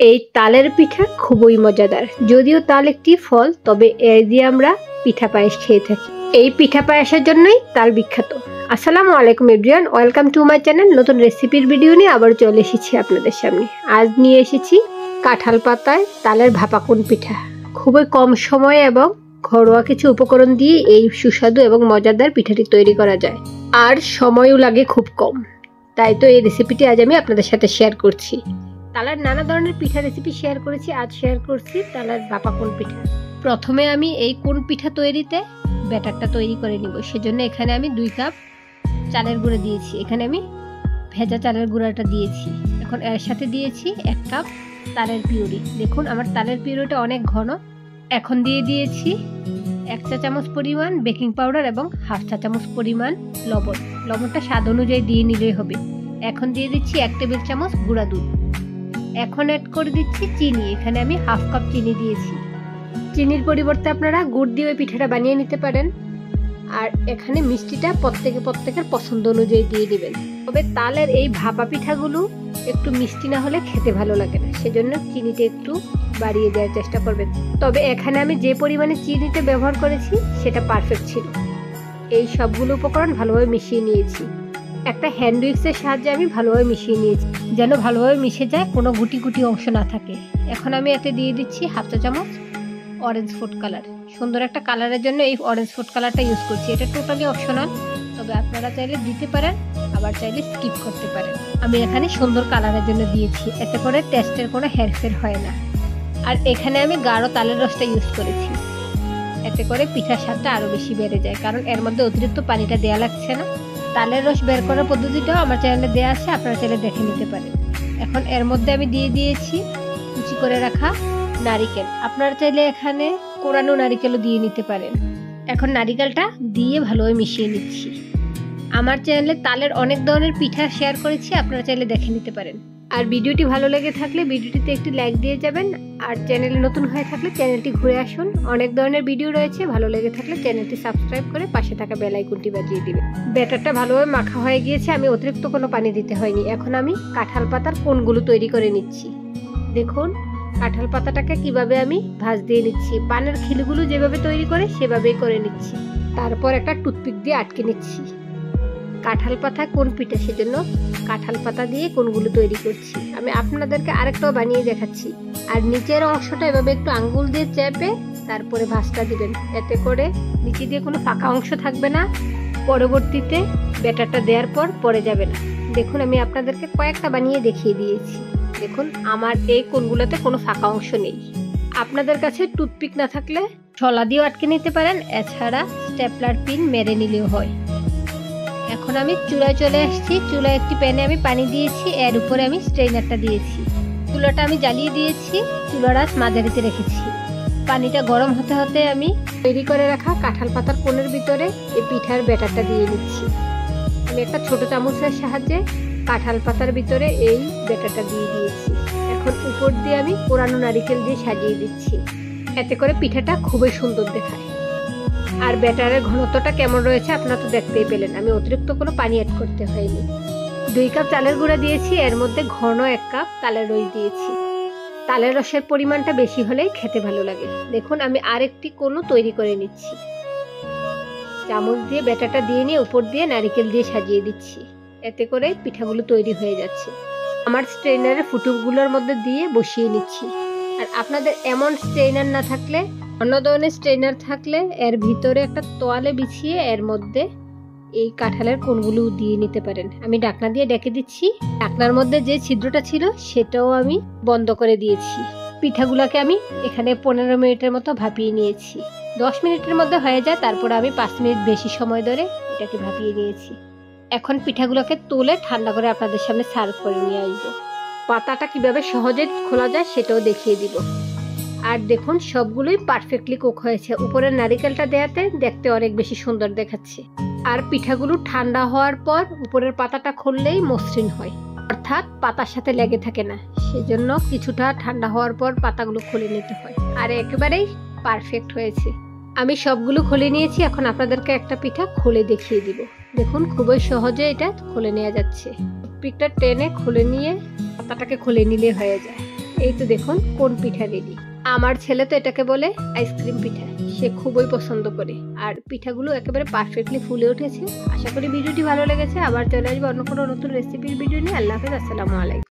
এই তালের পিঠা খুবই মজাদার। যদিও তাল একটি ফল, তবে এর দিয়ে আমরা পিঠা পায়েস খেয়ে থাকি। এই পিঠা পায়েসের জন্যই তাল বিখ্যাত। আসসালামু আলাইকুম everyone, welcome to my channel. নতুন রেসিপির ভিডিও নিয়ে আবার চলে এসেছি আপনাদের সামনে। আজ নিয়ে এসেছি কাঁঠাল পাতায় তালের ভাপাকুন পিঠা। খুবই কম সময়ে এবং ঘরোয়া কিছু উপকরণ দিয়ে এই সুস্বাদু এবং মজাদার পিঠাটি তৈরি করা যায়, আর সময়ও লাগে খুব কম। তাই তো এই রেসিপিটি আজ আমি আপনাদের সাথে শেয়ার করছি। তালের নানা ধরনের পিঠা রেসিপি শেয়ার করেছি, আজ শেয়ার করছি তালের ভাপাকুন পিঠা। প্রথমে আমি এই কোন পিঠা তৈরিতে ব্যাটারটা তৈরি করে নিব। সেজন্য এখানে আমি 2 কাপ চালের গুঁড়া দিয়েছি। এখানে আমি ভেজা চালের গুঁড়াটা দিয়েছি। এখন এর সাথে দিয়েছি 1 কাপ তালের পিউরি। দেখুন আমার তালের পিউরিটা অনেক ঘন। এখন দিয়ে দিয়েছি 1 চা চামচ পরিমাণ বেকিং পাউডার এবং 1/2 চা চামচ পরিমাণ লবণ। লবণটা স্বাদ অনুযায়ী দিয়ে নিলেই হবে। এখন দিয়ে দিচ্ছি 1 টেবিল চামচ গুঁড়া দুধ। এখন অ্যাড করে দিচ্ছি চিনি। এখানে আমি 1/2 কাপ চিনি দিয়েছি। চিনির পরিবর্তে আপনারা গুড় দিয়ে পিঠাটা বানিয়ে নিতে পারেন। আর এখানে মিষ্টিটা প্রত্যেকের পছন্দ অনুযায়ী দিয়ে দিবেন। তবে তালের এই ভাপা পিঠাগুলো একটু মিষ্টি না হলে খেতে ভালো লাগে না, সেজন্য চিনিটা একটু বাড়িয়ে দেওয়ার চেষ্টা করবেন। তবে এখানে আমি যে পরিমাণে চিনিটা ব্যবহার করেছি সেটা পারফেক্ট ছিল। এই সবগুলো উপকরণ ভালোভাবে মিশিয়ে নিয়েছি। একটা হ্যান্ড উইক্সের সাহায্যে আমি ভালোভাবে মিশিয়ে নিয়েছি, যেন ভালোভাবে মিশে যায়, কোনো গুটি গুটি অংশ না থাকে। এখন আমি এতে দিয়ে দিচ্ছি 1/2 চা চামচ অরেঞ্জ ফুড কালার। সুন্দর একটা কালারের জন্য এই অরেঞ্জ ফুড কালারটা ইউজ করছি। এটা টোটালি অপশনাল, তবে আপনারা চাইলে দিতে পারেন, আবার চাইলে স্কিপ করতে পারেন। আমি এখানে সুন্দর কালারের জন্য দিয়েছি, এতে করে টেস্টের কোনো হেরফের হয় না। আর এখানে আমি গাঢ় তালের রসটা ইউজ করেছি, এতে করে পিঠার স্বাদটা আরও বেশি বেড়ে যায়, কারণ এর মধ্যে অতিরিক্ত পানিটা দেওয়া লাগছে না। তালের রস বের করার পদ্ধতিটাও আমার চ্যানেলে দেওয়া আছে, আপনারা চাইলে দেখে নিতে পারেন। এখন এর মধ্যে আমি দিয়ে দিয়েছি কুচি করে রাখা নারিকেল। আপনারা চাইলে এখানে কোরানো নারিকেলও দিয়ে নিতে পারেন। এখন নারিকেলটা দিয়ে ভালোভাবে মিশিয়ে নিচ্ছি। আমার চ্যানেলে তালের অনেক ধরনের পিঠা শেয়ার করেছি, আপনারা চাইলে দেখে নিতে পারেন। আর ভিডিওটি ভালো লেগে থাকলে ভিডিওটিতে একটি লাইক দিয়ে যাবেন। আর চ্যানেলে নতুন হয়ে থাকলে চ্যানেলটি ঘুরে আসুন, অনেক ধরনের ভিডিও রয়েছে। ভালো লেগে থাকলে চ্যানেলটি সাবস্ক্রাইব করে পাশে থাকা বেল আইকনটি বাজিয়ে দিবেন। ব্যাটারটা ভালোভাবে মাখা হয়ে গিয়েছে, আমি অতিরিক্ত কোনো পানি দিতে হয়নি। এখন আমি কাঁঠাল পাতার কোণগুলো তৈরি করে নিচ্ছি। দেখুন কাঁঠাল পাতাটাকে কিভাবে আমি ভাঁজ দিয়ে নিচ্ছি। পানের খিলগুলো যেভাবে তৈরি করে সেভাবেই করে নিচ্ছি। তারপর একটা টুথপিক দিয়ে আটকে নিচ্ছি। কাঁঠাল পাতা কোন পিঠা, সেজন্য কাঁঠাল পাতা দিয়ে কোনগুলো তৈরি করছি। আমি আপনাদেরকে আরেকটাও বানিয়ে দেখাচ্ছি। আর নিচের অংশটা এভাবে একটু আঙ্গুল দিয়ে চেপে তারপরে ভাঁজটা দিবেন, এতে করে নিচে দিয়ে কোনো ফাঁকা অংশ থাকবে না। পরবর্তীতে ব্যাটারটা দেওয়ার পর পড়ে যাবে না। দেখুন আমি আপনাদেরকে কয়েকটা বানিয়ে দেখিয়ে দিয়েছি। দেখুন আমার এই কোনগুলোতে কোনো ফাঁকা অংশ নেই। আপনাদের কাছে টুথপিক না থাকলে ছলা দিয়েও আটকে নিতে পারেন, এছাড়া স্টেপলার পিন মেরে নিলেও হয়। এখন আমি চুলায় চলে আসছি। চুলায় একটি প্যানে আমি পানি দিয়েছি, এর উপরে আমি স্ট্রেইনারটা দিয়েছি। চুলাটা আমি জ্বালিয়ে দিয়েছি, চুলার আঁচ মাঝারিতে রেখেছি। পানিটা গরম হতে হতে আমি তৈরি করে রাখা কাঁঠাল পাতার কোণের ভিতরে এই পিঠার ব্যাটারটা দিয়ে নিচ্ছি। আমি একটা ছোট চামচের সাহায্যে কাঁঠাল পাতার ভিতরে এই ব্যাটারটা দিয়ে দিয়েছি। এখন উপর দিয়ে আমি কোরানো নারিকেল দিয়ে সাজিয়ে দিচ্ছি, এতে করে পিঠাটা খুবই সুন্দর দেখায়। আর ব্যাটারের ঘনত্বটা কেমন রয়েছে আপনারা তো দেখতেই পেলেন। আমি অতিরিক্ত কোনো পানি অ্যাড করতে হয়নি। 2 কাপ চালের গুঁড়া দিয়েছি, এর মধ্যে ঘন 1 কাপ তালের রস দিয়েছি। তালের রসের পরিমাণটা বেশি হলেই খেতে ভালো লাগে। দেখুন আমি আরেকটি কোণও তৈরি করে নিচ্ছি। চামচ দিয়ে ব্যাটারটা দিয়ে নিয়ে উপর দিয়ে নারিকেল দিয়ে সাজিয়ে দিচ্ছি, এতে করে পিঠাগুলো তৈরি হয়ে যাচ্ছে। আমার স্ট্রেনারের ফুটুকগুলোর মধ্যে দিয়ে বসিয়ে নিচ্ছি। আর আপনাদের এমন স্ট্রেনার না থাকলে, অন্য ধরনের স্ট্রেনার থাকলে এর ভিতরে একটা তোয়ালে বিছিয়ে এর মধ্যে এই কাঁঠালের কোণগুলো দিয়ে নিতে পারেন। আমি ঢাকনা দিয়ে ঢেকে দিচ্ছি। ঢাকনার মধ্যে যে ছিদ্রটা ছিল সেটাও আমি বন্ধ করে দিয়েছি। পিঠাগুলোকে আমি এখানে 15 মিনিটের মতো ভাপিয়ে নিয়েছি। 10 মিনিটের মধ্যে হয়ে যায়, তারপর আমি 5 মিনিট বেশি সময় ধরে এটাকে ভাপিয়ে নিয়েছি। এখন পিঠাগুলোকে তুলে ঠান্ডা করে আপনাদের সামনে সার্ভ করে নিয়ে আসবো। পাতাটা কিভাবে সহজে খোলা যায় সেটাও দেখিয়ে দিব। আর দেখুন সবগুলোই পারফেক্টলি কুক হয়েছে। উপরের নারিকেলটা দেওয়াতে দেখতে অনেক বেশি সুন্দর দেখাচ্ছে। আর পিঠাগুলো ঠান্ডা হওয়ার পর উপরের পাতাটা খুললেই মসৃণ হয়, অর্থাৎ পাতার সাথে লেগে থাকে না। সেজন্য কিছুটা ঠান্ডা হওয়ার পর পাতাগুলো খুলে নিতে হয়। আর একেবারেই পারফেক্ট হয়েছে। আমি সবগুলো খুলে নিয়েছি। এখন আপনাদেরকে একটা পিঠা খুলে দেখিয়ে দিব। দেখুন খুবই সহজে এটা খুলে নেওয়া যাচ্ছে। টুথপিকটা টেনে খুলে নিয়ে পাতাটাকে খুলে নিলে হয়ে যায়। এই তো দেখুন কোন পিঠা রেডি। আমার ছেলে তো এটাকে বলে আইসক্রিম পিঠা, সে খুবই পছন্দ করে। আর পিঠাগুলো একেবারে পারফেক্টলি ফুলে উঠেছে। আশা করি ভিডিওটি ভালো লেগেছে। আবার চলে আসবো অন্য কোনো নতুন রেসিপির ভিডিও নিয়ে। আল্লাহ হাফেজ, আসসালামু আলাইকুম।